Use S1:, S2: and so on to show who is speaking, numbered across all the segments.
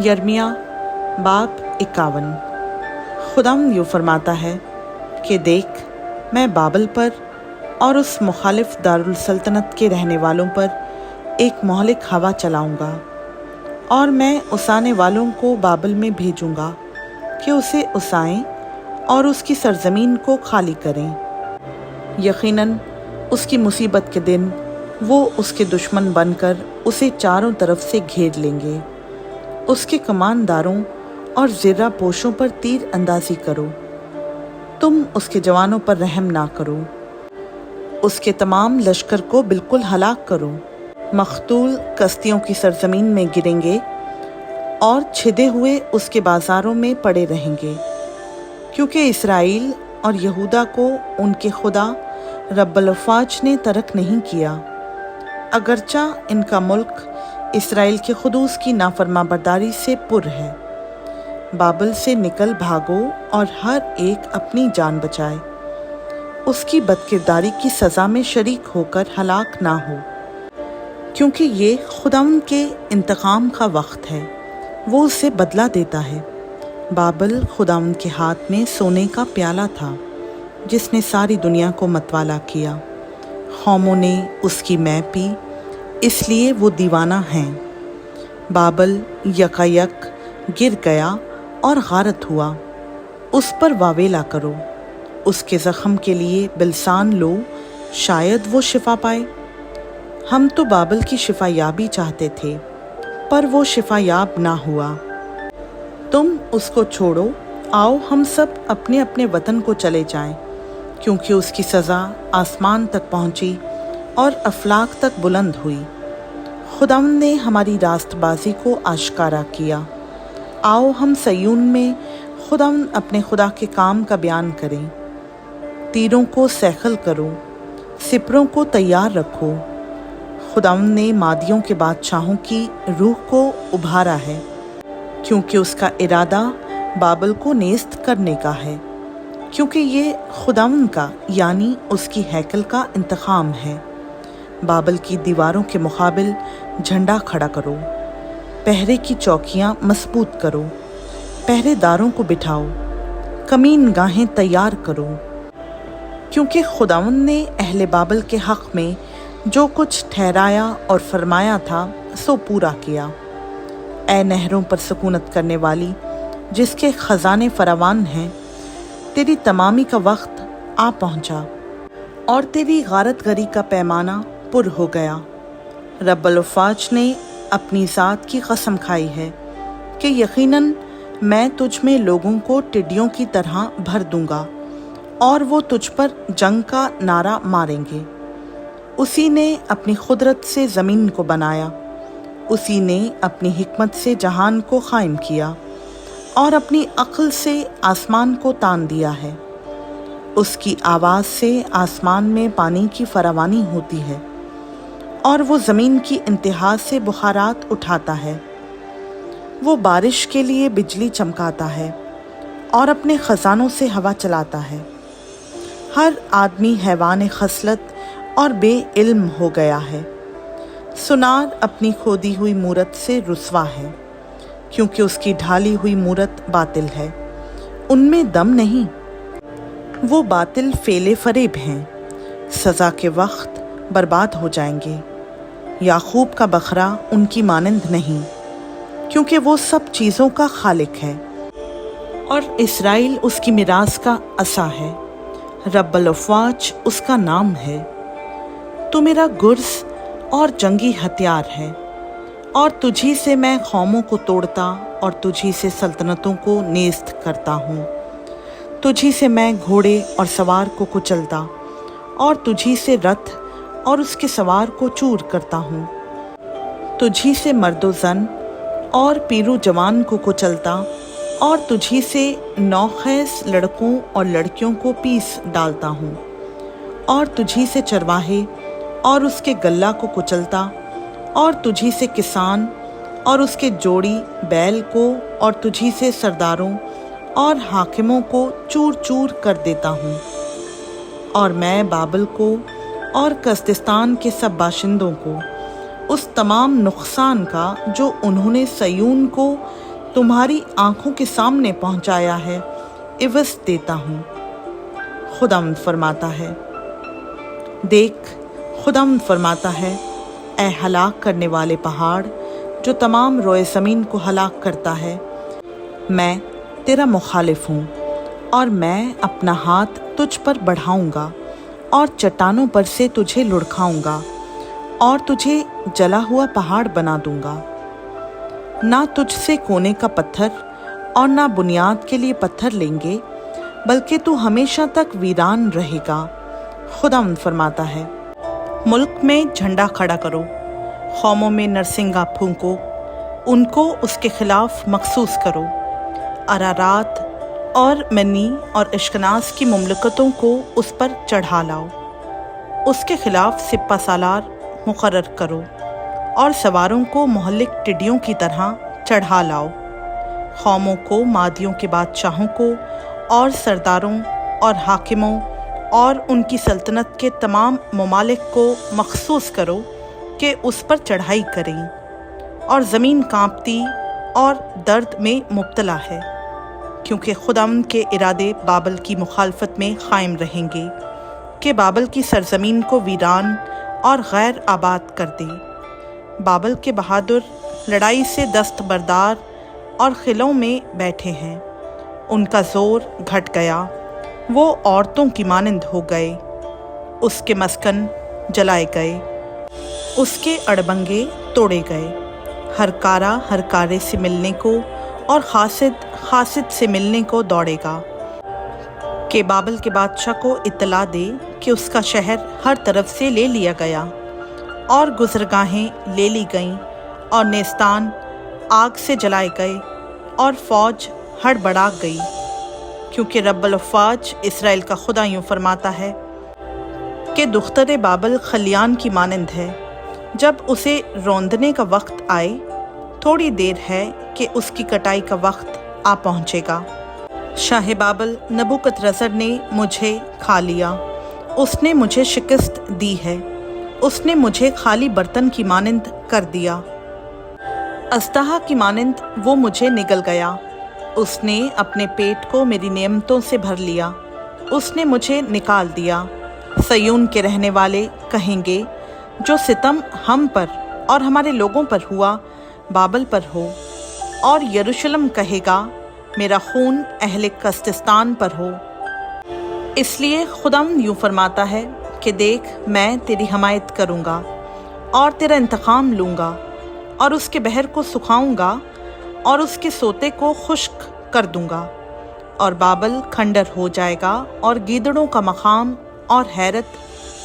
S1: यर्मिया बाब 51। खुदावंद यूँ फरमाता है कि देख, मैं बाबल पर और उस मुखालिफ दारुल सल्तनत के रहने वालों पर एक मोहलिक हवा चलाऊँगा, और मैं उसाने वालों को बाबल में भेजूँगा कि उसे उसाएं और उसकी सरजमीन को खाली करें। यकीनन उसकी मुसीबत के दिन वो उसके दुश्मन बनकर उसे चारों तरफ से घेर लेंगे। उसके कमानदारों और ज़िर्रा पोशों पर तीर अंदाजी करो, तुम उसके जवानों पर रहम ना करो। उसके तमाम लश्कर को बिल्कुल हलाक करो। मख्तूल कस्तियों की सरजमीन में गिरेंगे और छिदे हुए उसके बाज़ारों में पड़े रहेंगे, क्योंकि इसराइल और यहूदा को उनके खुदा रब्बुल अफ़वाज ने तरक नहीं किया, अगरचा इनका मुल्क इसराइल के खुदूस की नाफरमाबरदारी से पुर है। बाबल से निकल भागो और हर एक अपनी जान बचाए, उसकी बदकिरदारी की सज़ा में शरीक होकर हलाक ना हो, क्योंकि ये खुदावंद के इंतकाम का वक्त है, वो उसे बदला देता है। बाबल खुदावंद के हाथ में सोने का प्याला था, जिसने सारी दुनिया को मतवाला किया। कौमों ने उसकी मै पी, इसलिए वो दीवाना हैं। बाबल यकायक गिर गया और गारत हुआ, उस पर वावेला करो। उसके ज़ख्म के लिए बिलसान लो, शायद वो शिफा पाए। हम तो बाबल की शिफा याबी चाहते थे, पर वो शिफा याब ना हुआ। तुम उसको छोड़ो, आओ हम सब अपने अपने वतन को चले जाएं, क्योंकि उसकी सज़ा आसमान तक पहुंची और अफलाक तक बुलंद हुई। खुदावंद ने हमारी रास्तबाजी को आश्कारा किया। आओ हम सयून में खुदावंद अपने खुदा के काम का बयान करें। तीरों को सैखल करो, सिपरों को तैयार रखो। खुदावंद ने मादियों के बादशाहों की रूह को उभारा है, क्योंकि उसका इरादा बाबल को नेस्त करने का है, क्योंकि ये खुदावंद का यानी उसकी हैकल का इंतकाम है। बाबल की दीवारों के मुकाबिल झंडा खड़ा करो, पहरे की चौकियां मजबूत करो, पहरेदारों को बिठाओ, कमीन गाहें तैयार करो, क्योंकि खुदावंद ने अहले बाबल के हक़ में जो कुछ ठहराया और फरमाया था सो पूरा किया। ए नहरों पर सुकूनत करने वाली, जिसके ख़जाने फरावान हैं, तेरी तमामी का वक्त आ पहुंचा और तेरी गारत गरी का पैमाना पुर हो गया। रब्बुल अफ़वाज ने अपनी ज़ात की कसम खाई है कि यकीनन मैं तुझ में लोगों को टिड्डियों की तरह भर दूंगा, और वो तुझ पर जंग का नारा मारेंगे। उसी ने अपनी खुदरत से ज़मीन को बनाया, उसी ने अपनी हिकमत से जहान को कायम किया और अपनी अक्ल से आसमान को तान दिया है। उसकी आवाज़ से आसमान में पानी की फरावानी होती है, और वो ज़मीन की इंतहा से बुखारात उठाता है। वो बारिश के लिए बिजली चमकाता है और अपने ख़जानों से हवा चलाता है। हर आदमी हैवान खसलत और बेइल्म हो गया है। सुनार अपनी खोदी हुई मूरत से रुस्वा है, क्योंकि उसकी ढाली हुई मूरत बातिल है, उनमें दम नहीं। वो बातिल फेले फरेब हैं, सज़ा के वक्त बर्बाद हो जाएंगे। याकूब का बकरा उनकी मानंद नहीं, क्योंकि वो सब चीज़ों का खालिक है, और इसराइल उसकी मिरास का असा है। रब्बुल अफ़वाज उसका नाम है। तू मेरा गुर्स और जंगी हथियार है, और तुझी से मैं कौमों को तोड़ता और तुझी से सल्तनतों को नेस्त करता हूँ। तुझी से मैं घोड़े और सवार को कुचलता और तुझी से रथ और उसके सवार को चूर करता हूँ। तुझी से मर्दो ज़न और पीरू जवान को कुचलता और तुझी से नौखैस लड़कों और लड़कियों को पीस डालता हूँ। और तुझी से चरवाहे और उसके गल्ला को कुचलता और तुझी से किसान और उसके जोड़ी बैल को और तुझी से सरदारों और हाकिमों को चूर चूर कर देता हूँ। और मैं बाबल को और कस्तिस्तान के सब बाशिंदों को उस तमाम नुकसान का जो उन्होंने सयून को तुम्हारी आंखों के सामने पहुंचाया है इवज़ देता हूँ। खुदावंद फरमाता है, देख, खुदावंद फरमाता है, ऐ हलाक करने वाले पहाड़ जो तमाम रोए ज़मीन को हलाक करता है, मैं तेरा मुखालिफ हूँ और मैं अपना हाथ तुझ पर बढ़ाऊँगा और चट्टानों पर से तुझे लुढ़काऊँगा और तुझे जला हुआ पहाड़ बना दूँगा। ना तुझसे कोने का पत्थर और ना बुनियाद के लिए पत्थर लेंगे, बल्कि तू हमेशा तक वीरान रहेगा। खुदावंद फरमाता है, मुल्क में झंडा खड़ा करो, कौमों में नरसिंगा फूंको, उनको उसके खिलाफ मखसूस करो। अरारात और मनी और अश्कनास की मुमलकतों को उस पर चढ़ा लाओ, उसके खिलाफ सिपा सालार मुकर्रर करो और सवारों को मोहल्लिक टिड्डियों की तरह चढ़ा लाओ। कौमों को, मादियों के बादशाहों को और सरदारों और हाकिमों और उनकी सल्तनत के तमाम ममालिक को मखसूस करो कि उस पर चढ़ाई करें। और ज़मीन कांपती और दर्द में मुब्तला है, क्योंकि खुदावंद के इरादे बाबल की मुखालफत में कायम रहेंगे कि बाबल की सरजमीन को वीरान और गैर आबाद कर दे। बाबल के बहादुर लड़ाई से दस्तबरदार और किलों में बैठे हैं, उनका ज़ोर घट गया, वो औरतों की मानंद हो गए। उसके मस्कन जलाए गए, उसके अड़बंगे तोड़े गए। हरकारा हरकारे से मिलने को और खासिद खासिद से मिलने को दौड़ेगा कि बाबल के बादशाह को इत्तला दे कि उसका शहर हर तरफ से ले लिया गया और गुज़रगाहें ले ली गईं और नेस्तान आग से जलाए गए और फ़ौज हड़बड़ा गई। क्योंकि रब्बुल अफ़वाज इसराइल का खुदा यूँ फरमाता है कि दुख्तर बाबल खलियान की मानंद है, जब उसे रौंदने का वक्त आए, थोड़ी देर है कि उसकी कटाई का वक्त आ पहुँचेगा। शाह बाबल नबूकदनेस्सर ने मुझे खा लिया, उसने मुझे शिकस्त दी है, उसने मुझे खाली बर्तन की मानंद कर दिया। अस्तहा की मानंद वो मुझे निगल गया, उसने अपने पेट को मेरी नेमतों से भर लिया, उसने मुझे निकाल दिया। सयून के रहने वाले कहेंगे, जो सितम हम पर और हमारे लोगों पर हुआ बाबल पर हो। और यरूशलेम कहेगा, मेरा खून अहले कस्तिस्तान पर हो। इसलिए खुदावंद यूँ फरमाता है कि देख, मैं तेरी हमायत करूँगा और तेरा इंतकाम लूँगा और उसके बहर को सुखाऊँगा और उसके सोते को खुश्क कर दूँगा। और बाबल खंडर हो जाएगा और गीदड़ों का मकाम और हैरत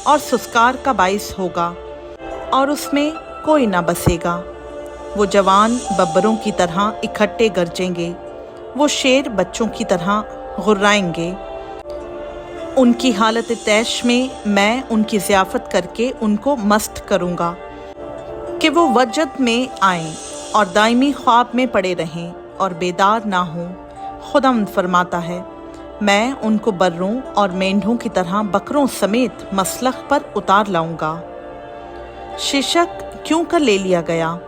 S1: और सुस्कार का बाइस होगा और उसमें कोई ना बसेगा। वो जवान बब्बरों की तरह इकट्ठे गरजेंगे, वो शेर बच्चों की तरह गुर्राएंगे। उनकी हालत तैश में मैं उनकी ज़ियाफ़त करके उनको मस्त करूँगा कि वो वजद में आएं और दायमी ख्वाब में पड़े रहें और बेदार ना हों। खुदावंद फरमाता है, मैं उनको बर्रों और मेंढों की तरह बकरों समेत मसलख पर उतार लाऊंगा। शीशक क्यों कर ले लिया गया?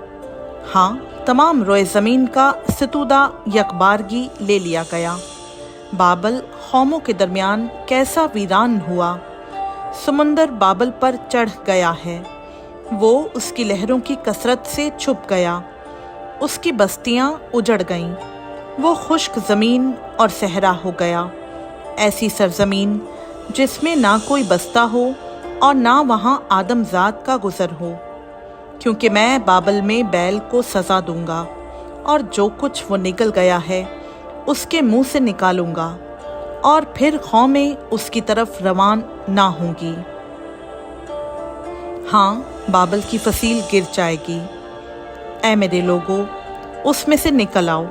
S1: हाँ, तमाम रोए ज़मीन का सितूदा यकबारगी ले लिया गया। बाबल कौमों के दरमियान कैसा वीरान हुआ। समुंदर बाबल पर चढ़ गया है, वो उसकी लहरों की कसरत से छुप गया। उसकी बस्तियां उजड़ गईं, वो खुश्क ज़मीन और सहरा हो गया। ऐसी सरजमीन जिसमें ना कोई बसता हो और ना वहाँ आदमजात का गुज़र हो। क्योंकि मैं बाबल में बैल को सज़ा दूंगा और जो कुछ वो निकल गया है उसके मुंह से निकालूंगा और फिर कौमें उसकी तरफ रवान ना होंगी। हाँ, बाबल की फसील गिर जाएगी। ऐ मेरे लोगों, उसमें से निकल आओ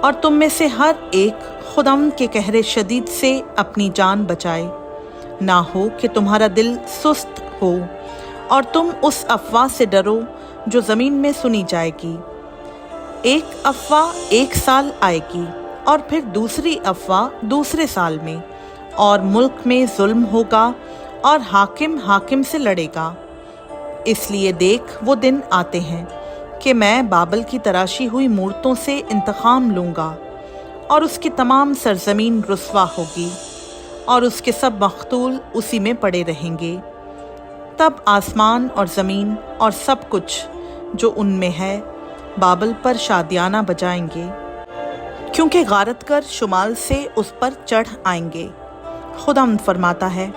S1: और तुम में से हर एक खुदावंद के कहरे शदीद से अपनी जान बचाए। ना हो कि तुम्हारा दिल सुस्त हो और तुम उस अफवाह से डरो जो ज़मीन में सुनी जाएगी। एक अफवाह एक साल आएगी और फिर दूसरी अफवाह दूसरे साल में, और मुल्क में जुल्म होगा और हाकिम हाकिम से लड़ेगा। اس لیے دیکھ وہ دن آتے ہیں کہ میں بابل کی تراشی ہوئی مورتوں سے انتقام لوں گا، اور اس کی تمام سرزمین رسوا ہوگی، اور اس کے سب مقتول اسی میں پڑے رہیں گے۔ تب آسمان اور زمین اور سب کچھ جو ان میں ہے بابل پر شادیانہ بجائیں گے، کیونکہ غارت کر شمال سے اس پر چڑھ آئیں گے۔ خداوند فرماتا ہے،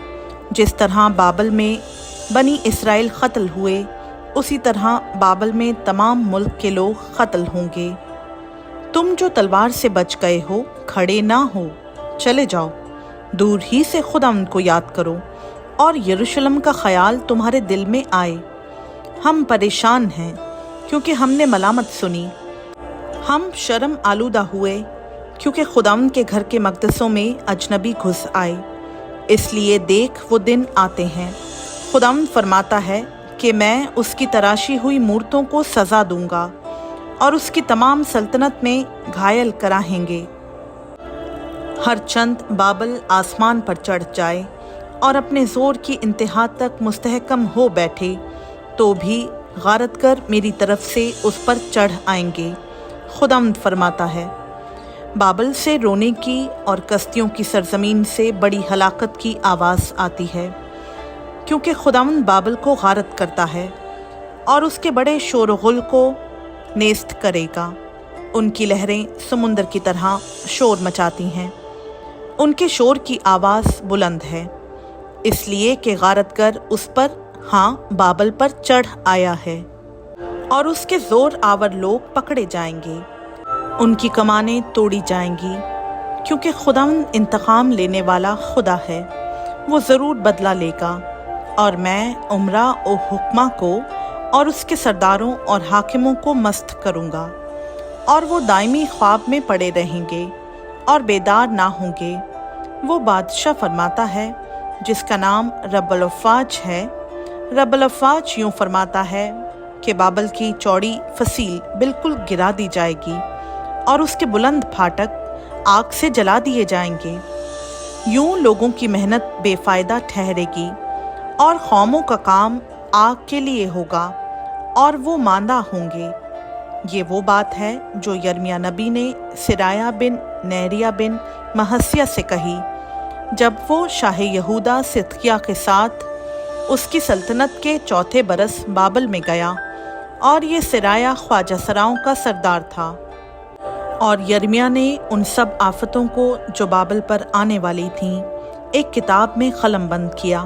S1: جس طرح بابل میں بنی اسرائیل قتل ہوئے، اسی طرح بابل میں تمام ملک کے لوگ قتل ہوں گے۔ تم جو تلوار سے بچ گئے ہو، کھڑے نہ ہو، چلے جاؤ، دور ہی سے خداوند کو یاد کرو، اور یروشلم کا خیال تمہارے دل میں آئے۔ ہم پریشان ہیں کیونکہ ہم نے ملامت سنی، ہم شرم آلودہ ہوئے کیونکہ خداوند کے گھر کے مقدسوں میں اجنبی گھس آئے۔ اس لیے دیکھ وہ دن آتے ہیں، خداوند فرماتا ہے، کہ میں اس کی تراشی ہوئی مورتوں کو سزا دوں گا، اور اس کی تمام سلطنت میں گھائل کراہیں گے۔ ہر چند بابل آسمان پر چڑھ جائے اور اپنے زور کی انتہا تک مستحکم ہو بیٹھے، تو بھی غارت کر میری طرف سے اس پر چڑھ آئیں گے۔ خداوند فرماتا ہے، بابل سے رونے کی اور کسیوں کی سرزمین سے بڑی ہلاکت کی آواز آتی ہے، کیونکہ خداوند بابل کو غارت کرتا ہے اور اس کے بڑے شور و غل کو نیست کرے گا۔ ان کی لہریں سمندر کی طرح شور مچاتی ہیں، ان کے شور کی آواز بلند ہے، اس لیے کہ غارت گر اس پر، ہاں بابل پر چڑھ آیا ہے، اور اس کے زور آور لوگ پکڑے جائیں گے، ان کی کمانیں توڑی جائیں گی، کیونکہ خداوند انتقام لینے والا خدا ہے، وہ ضرور بدلہ لے گا۔ اور میں عمرہ و حکمہ کو اور اس کے سرداروں اور حاکموں کو مست کروں گا، اور وہ دائمی خواب میں پڑے رہیں گے اور بیدار نہ ہوں گے۔ وہ بادشاہ فرماتا ہے جس کا نام رب الافواج ہے، رب الافواج یوں فرماتا ہے کہ بابل کی چوڑی فصیل بالکل گرا دی جائے گی، اور اس کے بلند پھاٹک آگ سے جلا دیے جائیں گے۔ یوں لوگوں کی محنت بے فائدہ ٹھہرے گی، اور قوموں کا کام آگ کے لیے ہوگا، اور وہ ماندہ ہوں گے۔ یہ وہ بات ہے جو یرمیہ نبی نے سرایہ بن نیریہ بن محسیہ سے کہی، جب وہ شاہ یہودہ صدقیہ کے ساتھ اس کی سلطنت کے چوتھے برس بابل میں گیا، اور یہ سرایہ خواجہ سراؤں کا سردار تھا۔ اور یرمیہ نے ان سب آفتوں کو جو بابل پر آنے والی تھیں ایک کتاب میں قلم بند کیا،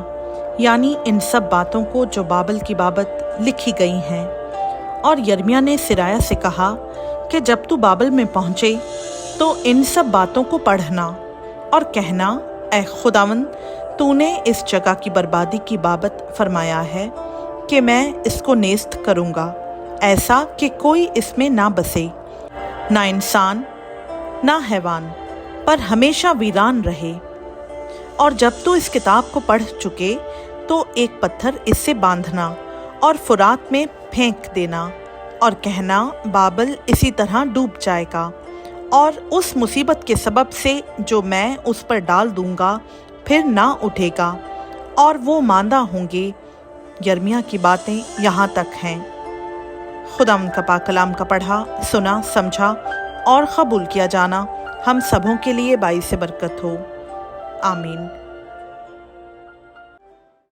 S1: یعنی ان سب باتوں کو جو بابل کی بابت لکھی گئی ہیں۔ اور یرمیہ نے سرایہ سے کہا کہ جب تو بابل میں پہنچے تو ان سب باتوں کو پڑھنا اور کہنا، اے خداوند، تو نے اس جگہ کی بربادی کی بابت فرمایا ہے کہ میں اس کو نیست کروں گا، ایسا کہ کوئی اس میں نہ بسے، نہ انسان نہ حیوان، پر ہمیشہ ویران رہے۔ اور جب تو اس کتاب کو پڑھ چکے تو ایک پتھر اس سے باندھنا اور فرات میں پھینک دینا، اور کہنا، بابل اسی طرح ڈوب جائے گا، اور اس مصیبت کے سبب سے جو میں اس پر ڈال دوں گا پھر نہ اٹھے گا، اور وہ ماندہ ہوں گے۔ یرمیہ کی باتیں یہاں تک ہیں۔ خداوند کا پاک کلام کا پڑھا، سنا، سمجھا اور قبول کیا جانا ہم سبوں کے لیے باعث برکت ہو۔ آمین۔